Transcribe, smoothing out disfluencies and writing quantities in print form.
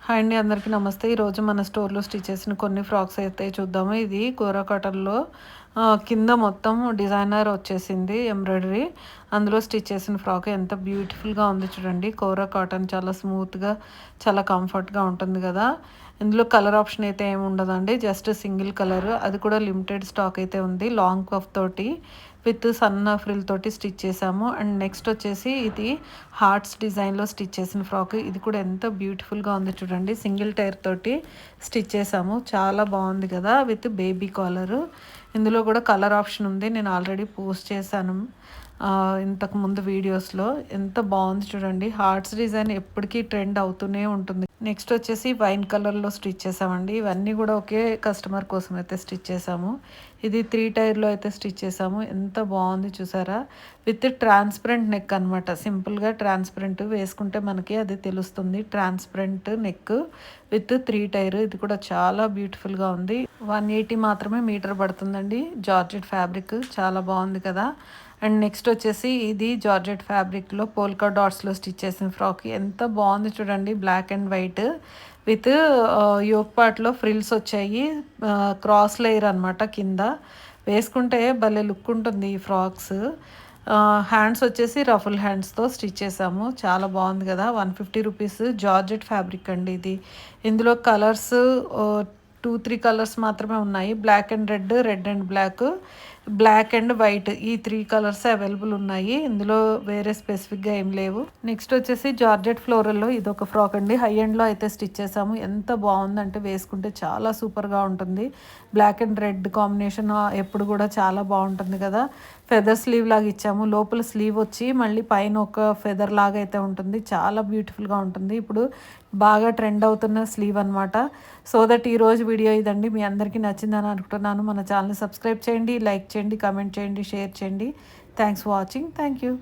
Hi అండి, అందరికీ నమస్తే. ఈరోజు మన స్టోర్‌లో స్టిచ్ చేసిన కొన్ని ఫ్రాక్స్ అయితే చూద్దాము. ఇది కోరా కాటన్‌లో కింద మొత్తం డిజైనర్ వచ్చేసింది ఎంబ్రాయిడరీ. అందులో స్టిచ్ చేసిన ఫ్రాక్ ఎంత బ్యూటిఫుల్‌గా ఉంది చూడండి. కోరా కాటన్ చాలా స్మూత్‌గా, చాలా కంఫర్ట్‌గా ఉంటుంది కదా! ఇందులో కలర్ ఆప్షన్ అయితే ఏమి ఉండదండి. Just single colour. అది కూడా లిమిటెడ్ స్టాక్ అయితే ఉంది. లాంగ్ పఫ్ తోటి విత్ సన్న ఫ్రిల్ తోటి స్టిచ్ చేసాము. అండ్ నెక్స్ట్ వచ్చేసి ఇది హార్ట్స్ డిజైన్‌లో స్టిచ్ చేసిన ఫ్రాక్. ఇది కూడా ఎంత బ్యూటిఫుల్‌గా ఉంది చూడండి. సింగిల్ టైర్ తోటి స్టిచ్ చేసాము. చాలా బాగుంది కదా! With baby collar. ఇందులో కూడా కలర్ ఆప్షన్ ఉంది. నేను ఆల్రెడీ పోస్ట్ చేశాను ఇంతకుముందు వీడియోస్‌లో. ఎంత బాగుంది చూడండి. హార్ట్స్ డిజైన్ ఎప్పటికీ ట్రెండ్ అవుతూనే ఉంటుంది. నెక్స్ట్ వచ్చేసి వైన్ కలర్‌లో స్టిచ్ చేసామండి. ఇవన్నీ కూడా ఒకే కస్టమర్ కోసం అయితే స్టిచ్ చేసాము. ఇది 3 టైర్‌లో అయితే స్టిచ్ చేసాము. ఎంత బాగుంది చూసారా? విత్ ట్రాన్స్పరెంట్ నెక్ అనమాట. సింపుల్‌గా ట్రాన్స్పరెంట్ వేసుకుంటే మనకి అది తెలుస్తుంది. Transparent neck with 3 tier. ఇది కూడా చాలా బ్యూటిఫుల్‌గా ఉంది. 180 మాత్రమే మీటర్ పడుతుందండి. జార్జెట్ ఫ్యాబ్రిక్ చాలా బాగుంది కదా! అండ్ నెక్స్ట్ వచ్చేసి ఇది జార్జెట్ ఫ్యాబ్రిక్‌లో పోల్కా డాట్స్‌లో స్టిచ్ చేసిన ఫ్రాక్. ఎంత బాగుంది చూడండి. Black and white with yoke పార్ట్‌లో ఫ్రిల్స్ వచ్చాయి. క్రాస్ లేయర్ అనమాట కింద. వేసుకుంటే భలే లుక్ ఉంటుంది ఈ ఫ్రాక్స్. హ్యాండ్స్ వచ్చేసి రఫుల్ హ్యాండ్స్‌తో స్టిచ్ చేసాము. చాలా బాగుంది కదా! 150 రూపీస్ జార్జెట్ ఫ్యాబ్రిక్ అండి ఇది. ఇందులో కలర్స్ 2, 3 కలర్స్ మాత్రమే ఉన్నాయి. Black and red, red and black, black and white, ఈ 3 కలర్స్ అవైలబుల్ ఉన్నాయి. ఇందులో వేరే స్పెసిఫిక్‌గా ఏం లేవు. నెక్స్ట్ వచ్చేసి జార్జెట్ ఫ్లోరల్‌లో ఇదొక ఫ్రాక్ అండి. హై ఎండ్‌లో అయితే స్టిచ్ చేసాము. ఎంత బాగుందంటే వేసుకుంటే చాలా సూపర్‌గా ఉంటుంది. బ్లాక్ అండ్ రెడ్ కాంబినేషన్ ఎప్పుడు కూడా చాలా బాగుంటుంది కదా! ఫెదర్ స్లీవ్ లాగా ఇచ్చాము. లోపల స్లీవ్ వచ్చి మళ్ళీ పైన ఒక ఫెదర్ లాగా అయితే ఉంటుంది. చాలా బ్యూటిఫుల్‌గా ఉంటుంది. ఇప్పుడు బాగా ట్రెండ్ అవుతున్న స్లీవ్ అనమాట. సో దట్ ఈరోజు వీడియో ఇదండి. మీ అందరికీ నచ్చిందని అనుకుంటున్నాను. మన ఛానల్ని సబ్స్క్రైబ్ చేయండి, లైక్ చేయండి, కామెంట్ చేయండి, షేర్ చేయండి. Thanks for watching. Thank you.